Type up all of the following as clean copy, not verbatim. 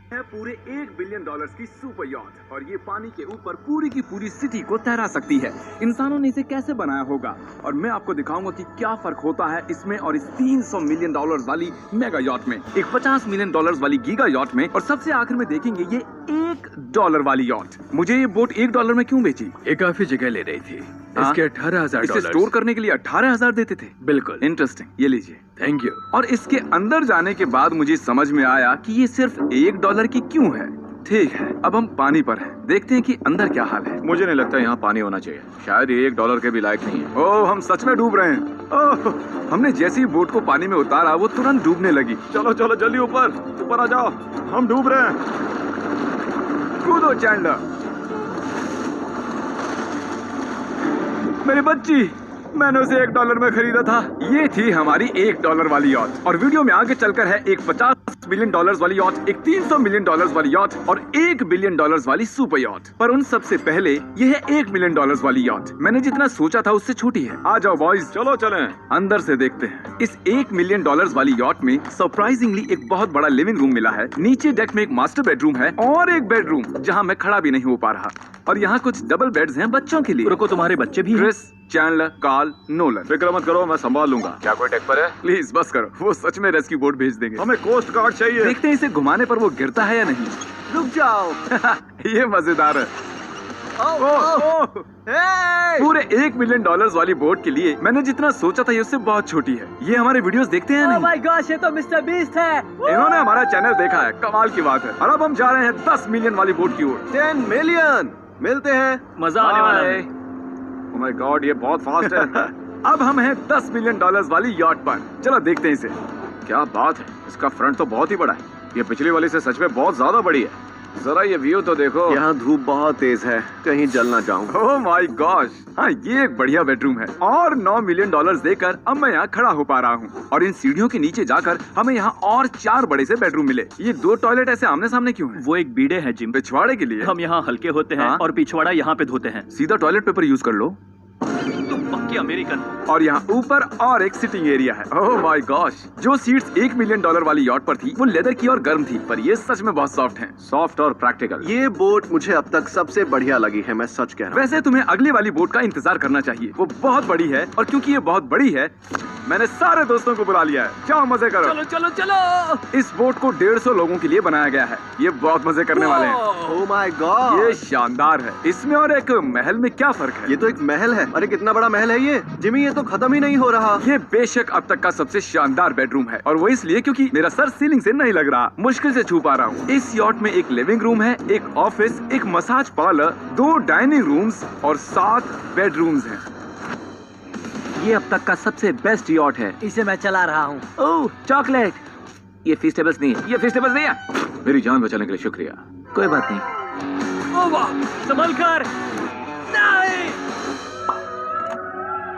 है पूरे $1 बिलियन की सुपर यॉट और ये पानी के ऊपर पूरी की पूरी सिटी को तैरा सकती है। इंसानों ने इसे कैसे बनाया होगा और मैं आपको दिखाऊंगा कि क्या फर्क होता है इसमें और इस $300 मिलियन वाली मेगा यॉट में, एक $50 मिलियन वाली गीगा यॉट में, और सबसे आखिर में देखेंगे ये $1 वाली यॉट। मुझे ये बोट $1 में क्यों बेची? ये काफी जगह ले रही थी। इसके $18,000। इसे स्टोर करने के लिए 18,000 देते थे। बिल्कुल। इंटरेस्टिंग, ये लीजिए। Thank you. और इसके अंदर जाने के बाद मुझे समझ में आया कि ये सिर्फ $1 की क्यों है। ठीक है, अब हम पानी पर हैं, देखते हैं कि अंदर क्या हाल है। मुझे नहीं लगता यहाँ पानी होना चाहिए, शायद ये $1 के भी लायक नहीं है। ओह, हम सच में डूब रहे हैं। ओह, हमने जैसे ही बोट को पानी में उतारा वो तुरंत डूबने लगी। चलो चलो जल्दी ऊपर आ जाओ, हम डूब रहे हैं। कूदो चैंडलर। मेरी बच्ची, मैंने उसे $1 में खरीदा था। ये थी हमारी $1 वाली यॉट। और वीडियो में आगे चलकर है एक $50 मिलियन वाली यॉट, एक $300 मिलियन वाली यॉट और $1 बिलियन वाली सुपर यॉट। पर उन सबसे पहले ये है $1 मिलियन वाली यॉट। मैंने जितना सोचा था उससे छोटी है। आ जाओ बॉयज, चलो चलें। अंदर से देखते हैं। इस $1 मिलियन वाली यॉट में सरप्राइजिंगली एक बहुत बड़ा लिविंग रूम मिला है। नीचे डेक में एक मास्टर बेडरूम है और एक बेडरूम जहाँ मैं खड़ा भी नहीं हो पा रहा। और यहाँ कुछ डबल बेड्स हैं बच्चों के लिए। रुको, तुम्हारे बच्चे भी हैं? Chris, Chandler, Karl, Nolan. फिक्र मत करो, मैं संभाल लूंगा। क्या कोई डेक पर है? प्लीज बस करो, वो सच में रेस्क्यू बोट भेज देंगे। हमें कोस्ट गार्ड चाहिए। देखते हैं इसे घुमाने पर वो गिरता है या नहीं। रुक जाओ। ये मजेदार है। पूरे $1 मिलियन वाली बोट के लिए मैंने जितना सोचा था ये उससे बहुत छोटी है। ये हमारे वीडियोस देखते हैं नहीं? माय गॉश, ये तो मिस्टर बीस्ट है। इन्होंने हमारा चैनल देखा है, कमाल की बात है। और अब हम जा रहे हैं 10 मिलियन वाली बोट की ओर। 10 मिलियन मिलते हैं, मजा आने वाला है। ओह माय गॉड, ये बहुत फास्ट है। अब हम हैं $10 मिलियन वाली यॉट पर। चलो देखते हैं इसे। क्या बात है, इसका फ्रंट तो बहुत ही बड़ा है। ये पिछली वाली से सच में बहुत ज्यादा बड़ी है। जरा ये व्यू तो देखो। यहाँ धूप बहुत तेज है, कहीं जल ना जाऊं। ओह माय गॉश, हाँ ये एक बढ़िया बेडरूम है। और $9 मिलियन देकर अब मैं यहाँ खड़ा हो पा रहा हूँ। और इन सीढ़ियों के नीचे जाकर हमें यहाँ और 4 बड़े से बेडरूम मिले। ये 2 टॉयलेट ऐसे आमने सामने क्यों हैं? वो एक बीड़े है जिम। पिछवाड़े के लिए? हम यहाँ हल्के होते हैं हाँ? और पिछवाड़ा यहाँ पे धोते हैं। सीधा टॉयलेट पेपर यूज कर लो। तुम पक्के अमेरिकन। और यहाँ ऊपर और एक सिटिंग एरिया है। ओह माय गॉश, जो सीट्स $1 मिलियन वाली यॉट पर थी वो लेदर की और गर्म थी, पर ये सच में बहुत सॉफ्ट हैं। सॉफ्ट और प्रैक्टिकल। ये बोट मुझे अब तक सबसे बढ़िया लगी है, मैं सच कह रहा हूँ। वैसे तुम्हें अगली वाली बोट का इंतजार करना चाहिए, वो बहुत बड़ी है। और क्योंकि ये बहुत बड़ी है मैंने सारे दोस्तों को बुला लिया है। जाओ मजे करो। चलो चलो चलो। इस बोट को 150 लोगों के लिए बनाया गया है। ये बहुत मजे करने वाले हैं। ओह माय गॉड, ये शानदार है। इसमें और एक महल में क्या फर्क है? ये तो एक महल है। अरे कितना बड़ा महल है ये जिमी, ये तो खत्म ही नहीं हो रहा। ये बेशक अब तक का सबसे शानदार बेडरूम है, और वो इसलिए क्योंकि मेरा सर सीलिंग से नहीं लग रहा, मुश्किल से छू पा रहा हूँ। इस यॉट में एक लिविंग रूम है, एक ऑफिस, एक मसाज पार्लर, 2 डाइनिंग रूम्स और 7 बेडरूम्स हैं। ये अब तक का सबसे बेस्ट यॉट है, इसे मैं चला रहा हूँ। ओह चॉकलेट। ये फीस्टेबल्स नहीं है, ये फीस्टेबल्स नहीं है। मेरी जान बचाने के लिए शुक्रिया। कोई बात नहीं। ओ वाह, संभल कर। नहीं।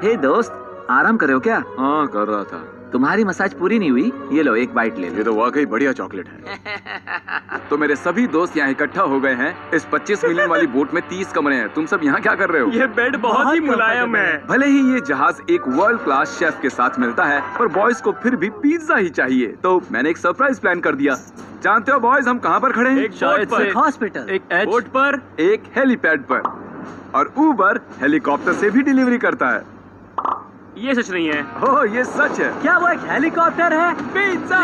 हे दोस्त, आराम कर रहे हो क्या? हाँ कर रहा था। तुम्हारी मसाज पूरी नहीं हुई, ये लो एक बाइट ले लो। ये तो वाकई बढ़िया चॉकलेट है। तो मेरे सभी दोस्त यहाँ इकट्ठा हो गए हैं। इस 25 मिलियन वाली बोट में 30 कमरे हैं। तुम सब यहाँ क्या कर रहे हो? ये बेड बहुत ही मुलायम है। भले ही ये जहाज एक वर्ल्ड क्लास शेफ के साथ मिलता है, पर बॉयज को फिर भी पिज्जा ही चाहिए। तो मैंने एक सरप्राइज प्लान कर दिया। जानते हो बॉयज, हम कहाँ पर खड़े हैं? एक शायद से हॉस्पिटल, एक बोट पर, एक हेलीपैड पर। और उबर हेलीकॉप्टर से भी डिलीवरी करता है। ये सच नहीं है। ओह ये सच है। क्या वो एक हेलीकॉप्टर है? पिज्जा।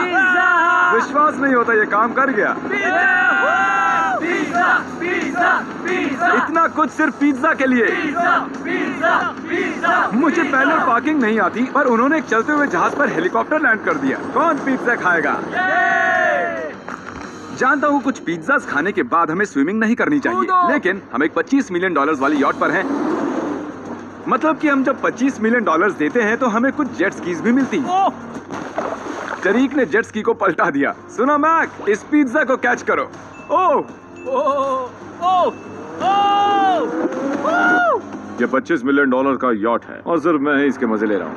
विश्वास नहीं होता, ये काम कर गया। Pizza pizza pizza. इतना कुछ सिर्फ पिज्जा के लिए। मुझे पहले पार्किंग नहीं आती, पर उन्होंने एक चलते हुए जहाज पर हेलीकॉप्टर लैंड कर दिया। कौन पिज्जा खाएगा? जानता हूँ कुछ पिज्जास खाने के बाद हमें स्विमिंग नहीं करनी चाहिए, लेकिन हम एक $25 मिलियन वाली यॉट पर हैं। मतलब कि हम जब $25 मिलियन देते हैं तो हमें कुछ जेट स्कीज भी मिलती हैं। तरीक ने जेट स्की को पलटा दिया। सुनो मैक, इस पिज्जा को कैच करो। ओह ये $25 मिलियन का यॉट है और सिर्फ मैं ही इसके मजे ले रहा हूँ।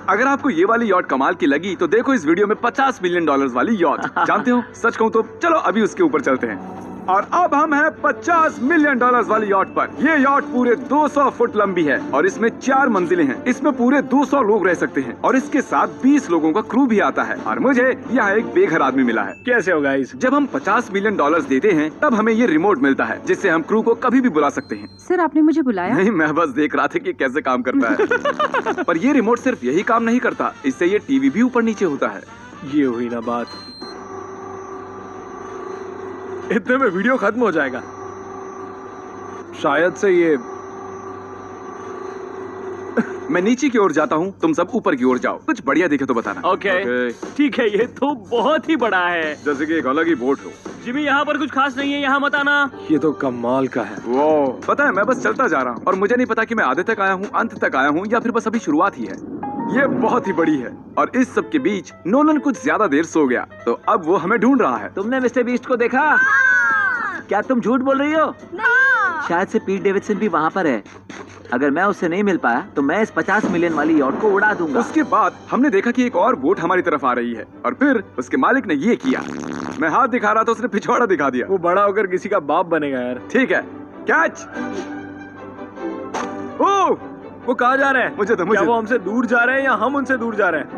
अगर आपको ये वाली यॉट कमाल की लगी तो देखो इस वीडियो में $50 मिलियन वाली यॉट। जानते हो, सच कहूँ तो चलो अभी उसके ऊपर चलते हैं। और अब हम हैं 50 मिलियन डॉलर्स वाली यॉट पर। ये यॉट पूरे 200 फुट लंबी है और इसमें 4 मंजिलें हैं। इसमें पूरे 200 लोग रह सकते हैं और इसके साथ 20 लोगों का क्रू भी आता है। और मुझे यहाँ एक बेघर आदमी मिला है। कैसे हो गाइस? जब हम 50 मिलियन डॉलर्स देते हैं तब हमें ये रिमोट मिलता है जिससे हम क्रू को कभी भी बुला सकते हैं। सर आपने मुझे बुलाया? नहीं, मैं बस देख रहा था कि कैसे काम करता है। पर ये रिमोट सिर्फ यही काम नहीं करता, इससे ये टीवी भी ऊपर नीचे होता है। ये हुई ना बात, इतने में वीडियो खत्म हो जाएगा। शायद से ये मैं नीचे की ओर जाता हूँ, तुम सब ऊपर की ओर जाओ। कुछ बढ़िया दिखे तो बताना। ओके, ठीक है। ये तो बहुत ही बड़ा है। जैसे कि एक अलग ही बोट हो। जिमी, यहाँ पर कुछ खास नहीं है, यहाँ मत आना। ये तो कमाल का है। वो पता है, मैं बस चलता जा रहा हूँ और मुझे नहीं पता कि मैं आधे तक आया हूँ, अंत तक आया हूँ या फिर बस अभी शुरुआत ही है। ये बहुत ही बड़ी है और इस सब के बीच नोलन कुछ ज्यादा देर सो गया, तो अब वो हमें ढूंढ रहा है। तुमने मिस्टर बीस्ट को देखा? क्या तुम झूठ बोल रही हो? शायद से पीट डेविडसन भी वहाँ पर है। अगर मैं उससे नहीं मिल पाया तो मैं इस 50 मिलियन वाली यॉट को उड़ा दूंगा। उसके बाद हमने देखा कि एक और बोट हमारी तरफ आ रही है और फिर उसके मालिक ने ये किया। मैं हाथ दिखा रहा था, उसने पिछवाड़ा दिखा दिया। वो बड़ा होकर किसी का बाप बनेगा यार। ठीक है, कैच। ओह, वो कहाँ जा रहे हैं? मुझे तो क्या वो हमसे दूर जा रहे हैं या हम उनसे दूर जा रहे हैं?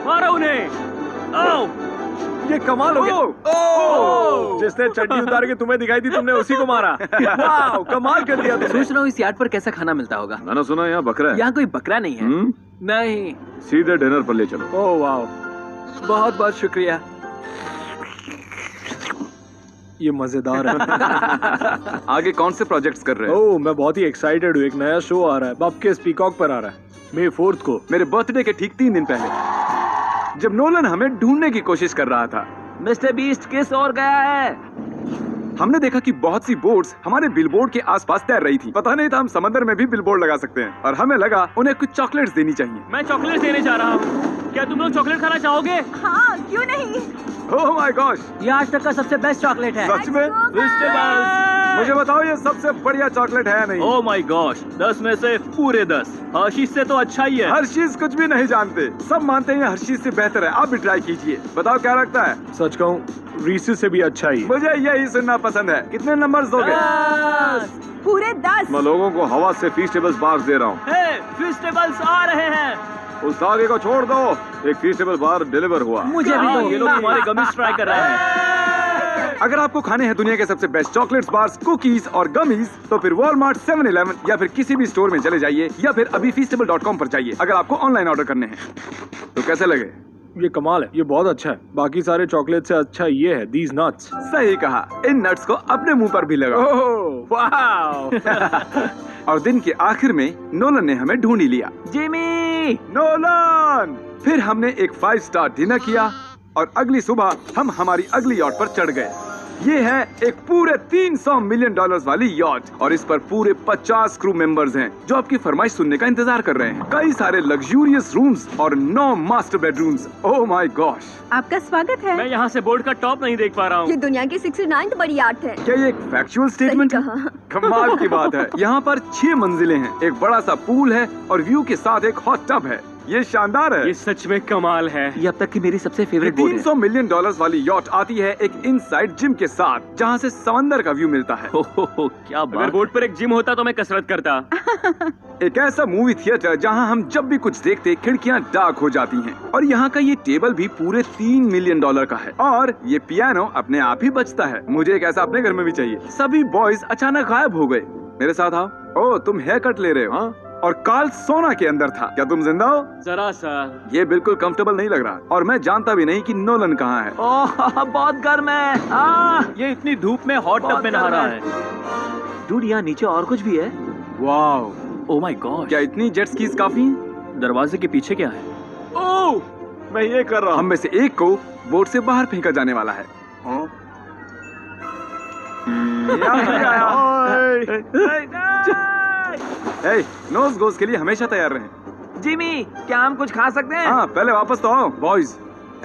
मारो उन्हें। ओह, ये कमाल हो गया। ओह! जिसने चड्डी उतार के तुम्हें दिखाई थी तुमने उसी को मारा। वाह, कमाल कर दिया तुमने। सोच रहा हूँ इस यार्ड पर कैसा खाना मिलता होगा। मैंने सुना यहाँ बकरा है। यहाँ कोई बकरा नहीं है। नहीं। सीधे डिनर पर ले चलो। ओह वाह, बहुत बहुत शुक्रिया। ये मजेदार है। आगे कौन से प्रोजेक्ट्स कर रहे हो? ओह, मैं बहुत ही एक्साइटेड हूँ। एक नया शो आ रहा है, बपकेस पीकॉक पर आ रहा है May 4th को। मेरे बर्थडे के ठीक 3 दिन पहले, जब नोलन हमें ढूंढने की कोशिश कर रहा था। मिस्टर बीस्ट किस ओर गया है? हमने देखा कि बहुत सी बोट्स हमारे बिलबोर्ड के आसपास तैर रही थी। पता नहीं था हम समंदर में भी बिलबोर्ड लगा सकते हैं और हमें लगा उन्हें कुछ चॉकलेट्स देनी चाहिए। मैं चॉकलेट देने जा रहा हूँ। क्या तुम लोग चॉकलेट खाना चाहोगे? हाँ, क्यों नहीं? ओह माय गॉश, ये आज तक का सबसे बेस्ट चॉकलेट है। सच में? मुझे बताओ, ये सबसे बढ़िया चॉकलेट है या नहीं? ओह माय गॉश, 10 में से पूरे 10। हर्शीज से तो अच्छा ही है। हर्शीज कुछ भी नहीं जानते, सब मानते हैं हर्शीज से बेहतर है। आप भी ट्राई कीजिए, बताओ क्या लगता है। सच कहूँ, रीसेस से भी अच्छा ही है। मुझे यही सुनना पसंद है। कितने नंबर्स दोगे? पूरे 10। मैं लोगों को हवा से फीस्टेबल्स बार दे रहा हूँ। हे, फेस्टिवल्स आ रहे हैं। उस आगे को छोड़ दो, एक फीस्टेबल बार डिलीवर हुआ। मुझे भी हाँ, दो। ये लोग हमारे गमीज ट्राई कर रहे हैं। अगर आपको खाने हैं दुनिया के सबसे बेस्ट चॉकलेट्स, बार्स, कुकीज और गमीज, तो फिर वॉलमार्ट, 7-Eleven या फिर किसी भी स्टोर में चले जाइए या फिर अभी feastable.com पर जाइए अगर आपको ऑनलाइन ऑर्डर करने हैं। तो कैसे लगे? ये कमाल है, ये बहुत अच्छा है। बाकी सारे चॉकलेट से अच्छा ये है, these nuts। सही कहा, इन नट्स को अपने मुंह पर भी लगाओ। ओह वाह। और दिन के आखिर में नोलन ने हमें ढूंढ ही लिया। जिमी! नोलन! फिर हमने एक 5 स्टार डिनर किया और अगली सुबह हम हमारी अगली यॉट पर चढ़ गए। ये है एक पूरे 300 मिलियन डॉलर्स वाली यॉट और इस पर पूरे 50 क्रू मेंबर्स हैं जो आपकी फरमाइश सुनने का इंतजार कर रहे हैं। कई सारे लग्जूरियस रूम्स और 9 master bedrooms. Oh my gosh! आपका स्वागत है। मैं यहाँ से बोर्ड का टॉप नहीं देख पा रहा ये हूँ। दुनिया की 69th बड़ी आर्ट है। क्या ये एक फैक्चुअल स्टेटमेंट है? कहा। कमाल की बात है। यहाँ पर 6 मंजिलें हैं, एक बड़ा सा पूल है और व्यू के साथ एक हॉट टब है। ये शानदार है। ये सच में कमाल है। ये अब तक की मेरी सबसे फेवरेट बोट है। 300 मिलियन डॉलर्स वाली यॉट आती है एक इनसाइड जिम के साथ जहाँ से समंदर का व्यू मिलता है। क्या अगर बात। बोर्ड पर एक जिम होता तो मैं कसरत करता। एक ऐसा मूवी थिएटर जहाँ हम जब भी कुछ देखते खिड़कियाँ डार्क हो जाती हैं। और यहाँ का ये टेबल भी पूरे 3 मिलियन डॉलर का है और ये पियानो अपने आप ही बजता है। मुझे एक ऐसा अपने घर में भी चाहिए। सभी बॉयज अचानक गायब हो गए। मेरे साथ आओ। ओह, तुम हेयर कट ले रहे हो? हाँ? और कार्ल सोना के अंदर था। क्या तुम जिंदा हो? जरा सा। ये बिल्कुल कंफर्टेबल नहीं लग रहा और मैं जानता भी नहीं कि नोलन कहाँ है। ओह, बहुत गर्म है। ये इतनी धूप में हॉट टब में नहा रहा है। डूड, यहाँ नीचे और कुछ भी है। Wow, oh my God. क्या इतनी जेट स्कीज काफी हैं? दरवाजे के पीछे क्या है? ओह, मैं ये कर रहा हूँ। हम में से एक को बोट से बाहर फेंका जाने वाला है। नोज गोज के लिए हमेशा तैयार रहें। जिमी, क्या हम कुछ खा सकते हैं? हाँ, पहले वापस तो आओ बॉयज।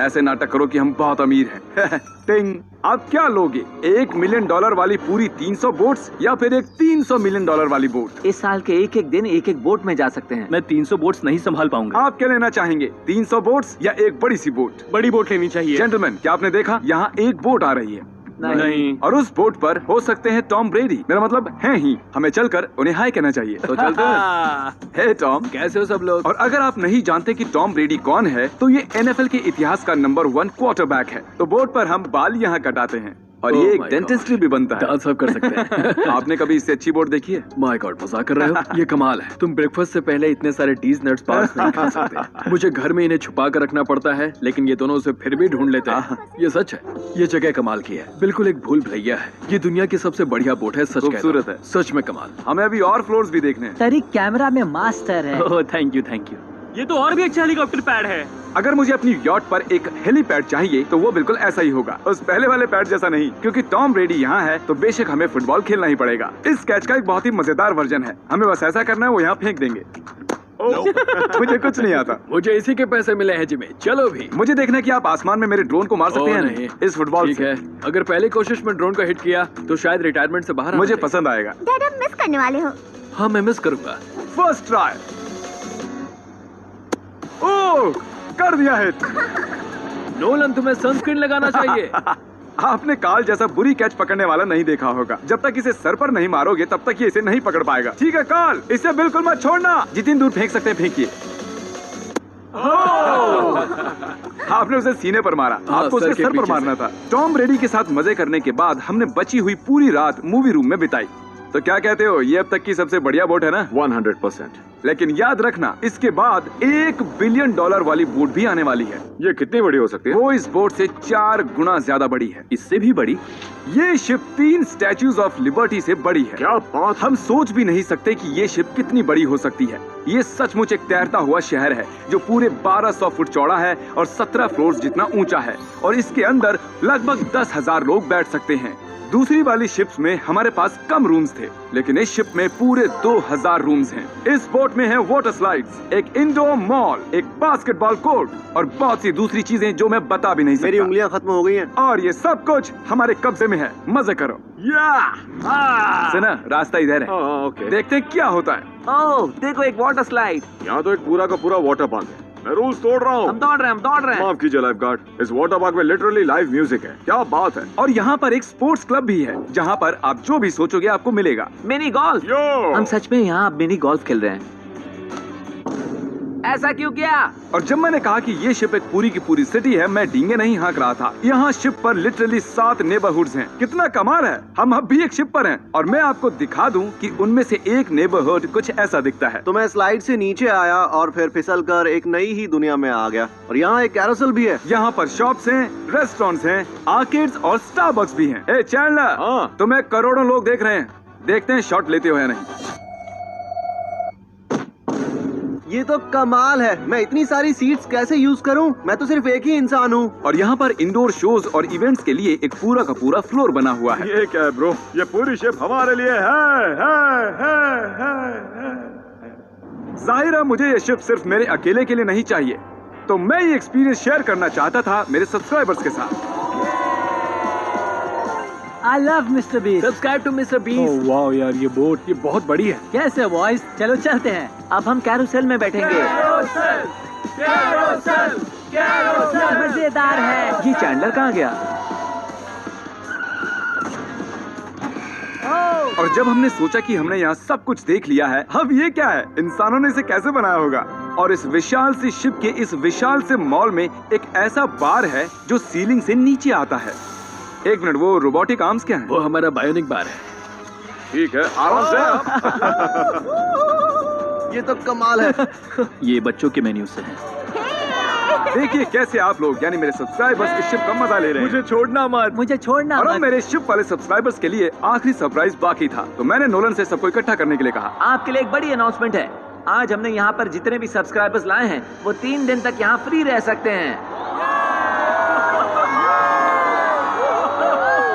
ऐसे नाटक करो कि हम बहुत अमीर हैं। टिंग, आप क्या लोगे? $1 मिलियन वाली पूरी 300 बोट्स या फिर एक $300 मिलियन वाली बोट? इस साल के एक एक दिन एक एक बोट में जा सकते हैं। मैं 300 बोट्स नहीं संभाल पाऊंगा। आप क्या लेना चाहेंगे, 300 बोट्स या एक बड़ी सी बोट? बड़ी बोट लेनी चाहिए। जेंटलमैन, क्या आपने देखा यहाँ एक बोट आ रही है? नहीं। और उस बोट पर हो सकते हैं टॉम ब्रेडी, मेरा मतलब है ही। हमें चलकर उन्हें हाय कहना चाहिए। तो चलते हैं। हे टॉम, कैसे हो सब लोग? और अगर आप नहीं जानते कि टॉम ब्रेडी कौन है, तो ये NFL के इतिहास का नंबर 1 क्वार्टरबैक है। तो बोट पर हम बाल यहाँ कटाते हैं और ये एक डेंटिस्ट्री भी बनता है। सब कर सकते हैं। आपने कभी इससे अच्छी बोट देखी है? माय गॉड, मजाक कर रहे हो? ये कमाल है। तुम ब्रेकफास्ट से पहले इतने सारे डीज नट्स पास नहीं खा सकते। मुझे घर में इन्हें छुपा कर रखना पड़ता है, लेकिन ये दोनों उसे फिर भी ढूंढ लेते हैं। ये सच है। ये जगह कमाल की है, बिल्कुल एक भूल भुलैया है। ये दुनिया की सबसे बढ़िया बोट है। सच खूबसूरत है, सच में कमाल। हमें अभी और फ्लोर्स भी देखने हैं। तरीक कैमरा में मास्टर है। Oh thank you thank you. ये तो और भी अच्छा हेलीकॉप्टर पैड है। अगर मुझे अपनी यॉट पर एक हेलीपैड चाहिए तो वो बिल्कुल ऐसा ही होगा, उस पहले वाले पैड जैसा नहीं। क्योंकि टॉम ब्रेडी यहाँ है तो बेशक हमें फुटबॉल खेलना ही पड़ेगा। इस कैच का एक बहुत ही मजेदार वर्जन है, हमें बस ऐसा करना है, वो यहाँ फेंक देंगे। मुझे कुछ नहीं आता। मुझे इसी के पैसे मिले हैं जिम्मी। चलो भी। मुझे देखना है कि आप आसमान में मेरे ड्रोन को मार सकते हैं नहीं। इस फुटबॉल ठीक से। है, अगर पहली कोशिश में ड्रोन को हिट किया तो शायद रिटायरमेंट से बाहर मुझे पसंद आएगा। डैड, आप मिस करने वाले हो। हाँ, मैं मिस करूंगा। First try. ओह, कर दिया हिट। नोलन, तुम्हें सनस्क्रीन लगाना चाहिए। आपने काल जैसा बुरी कैच पकड़ने वाला नहीं देखा होगा। जब तक इसे सर पर नहीं मारोगे तब तक ये इसे नहीं पकड़ पाएगा। ठीक है काल, इसे बिल्कुल मत छोड़ना। जितनी दूर फेंक सकते हैं फेंकिए। आपने उसे सीने पर मारा, आपको सर उसके के सर पर पीछे मारना था। टॉम ब्रेडी के साथ मजे करने के बाद हमने बची हुई पूरी रात मूवी रूम में बिताई। तो क्या कहते हो, ये अब तक की सबसे बढ़िया बोट है ना? 100%। लेकिन याद रखना, इसके बाद $1 बिलियन वाली बोट भी आने वाली है। ये कितनी बड़ी हो सकती है? वो इस बोट से 4 गुना ज्यादा बड़ी है। इससे भी बड़ी? ये शिप 3 स्टैच्यूज ऑफ लिबर्टी से बड़ी है। क्या बात! हम सोच भी नहीं सकते कि ये शिप कितनी बड़ी हो सकती है। ये सचमुच एक तैरता हुआ शहर है जो पूरे 1200 फुट चौड़ा है और 17 फ्लोर्स जितना ऊंचा है, और इसके अंदर लगभग 10,000 लोग बैठ सकते हैं। दूसरी वाली शिप्स में हमारे पास कम रूम्स थे, लेकिन इस शिप में पूरे 2000 रूम्स हैं। इस बोट में है वाटर स्लाइड्स, एक इंडोर मॉल, एक बास्केटबॉल कोर्ट और बहुत सी दूसरी चीजें जो मैं बता भी नहीं सकता। मेरी उंगलियां खत्म हो गई हैं। और ये सब कुछ हमारे कब्जे में है। मजे करो। सुना, रास्ता इधर है। ओके। देखते हैं क्या होता है। ओह, देखो एक वाटर स्लाइड। यहाँ तो एक पूरा का पूरा वाटर पार्क है। मैं रूल्स तोड़ रहा हूँ। हम दौड़ रहे हैं। माफ कीजिए लाइफ गार्ड, इस वाटर पार्क में लिटरली लाइव म्यूजिक है। क्या बात है! और यहाँ पर एक स्पोर्ट्स क्लब भी है जहाँ पर आप जो भी सोचोगे आपको मिलेगा। Mini golf. यो! हम सच में यहाँ मिनी गोल्फ खेल रहे हैं। ऐसा क्यों किया? और जब मैंने कहा कि ये शिप एक पूरी की पूरी सिटी है, मैं डींगे नहीं हाँक रहा था। यहाँ शिप पर लिटरली 7 नेबरहुड्स हैं। कितना कमाल है। हम अब भी एक शिप पर हैं और मैं आपको दिखा दूं कि उनमें से एक नेबरहुड कुछ ऐसा दिखता है। तो मैं स्लाइड से नीचे आया और फिर फिसलकर एक नई ही दुनिया में आ गया। और यहाँ एक कैरोसेल भी है। यहाँ पर शॉप्स हैं, रेस्टोरेंट्स हैं, आर्केड्स और स्टारबक्स भी हैं। ए चैंडलर, हाँ। तुम्हें करोड़ों लोग देख रहे हैं। देखते हैं शॉट लेते हो या नहीं। ये तो कमाल है। मैं इतनी सारी सीट्स कैसे यूज करूं? मैं तो सिर्फ एक ही इंसान हूं। और यहाँ पर इंडोर शोज और इवेंट्स के लिए एक पूरा का पूरा फ्लोर बना हुआ है। ये क्या है ब्रो? ये पूरी शिप हमारे लिए है। जाहिर है मुझे ये शिप सिर्फ मेरे अकेले के लिए नहीं चाहिए, तो मैं ये एक्सपीरियंस शेयर करना चाहता था मेरे सब्सक्राइबर्स के साथ। I love Mr. Beast. Subscribe to mister Beast. वाह यार, ये बोट ये बहुत बड़ी है। कैसे बॉयज? चलो चलते हैं। अब हम कैरोसेल में बैठेंगे। मजेदार है। ये चैंडलर कहाँ गया? और जब हमने सोचा कि हमने यहाँ सब कुछ देख लिया है, अब ये क्या है, इंसानों ने इसे कैसे बनाया होगा। और इस विशाल सी शिप के इस विशाल से मॉल में एक ऐसा बार है जो सीलिंग से नीचे आता है। एक मिनट, वो रोबोटिक आर्म्स क्या है? वो हमारा बायोनिक बार है। ठीक है, आराम से। ये तो कमाल है। ये बच्चों के मेन्यू से है। देखिए कैसे आप लोग यानी मेरे सब्सक्राइबर्स इस शिप का मजा ले रहे हैं। मुझे छोड़ना मत। मुझे छोड़ना और अब मत। मेरे शिप वाले सब्सक्राइबर्स के लिए आखिरी सरप्राइज बाकी था, तो मैंने नोलन से सबको इकट्ठा करने के लिए कहा। आपके लिए एक बड़ी अनाउंसमेंट है। आज हमने यहाँ पर जितने भी सब्सक्राइबर्स लाए हैं वो 3 दिन तक यहाँ फ्री रह सकते हैं।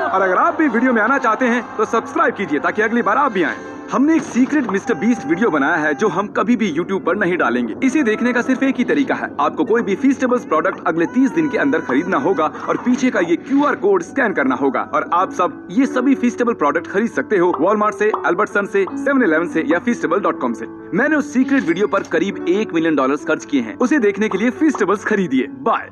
और अगर आप भी वीडियो में आना चाहते हैं तो सब्सक्राइब कीजिए ताकि अगली बार आप भी आएं। हमने एक सीक्रेट मिस्टर बीस्ट वीडियो बनाया है जो हम कभी भी यूट्यूब पर नहीं डालेंगे। इसे देखने का सिर्फ एक ही तरीका है, आपको कोई भी फीस्टेबल्स प्रोडक्ट अगले 30 दिन के अंदर खरीदना होगा और पीछे का ये QR कोड स्कैन करना होगा और आप सब ये सभी फीस्टेबल प्रोडक्ट खरीद सकते हो वॉलमार्ट से, अल्बर्टसन से, 7-Eleven से या feastable.com से। मैंने उस सीक्रेट वीडियो पर करीब $1 मिलियन खर्च किए हैं। उसे देखने के लिए फीस्टेबल्स खरीदिए। बाय।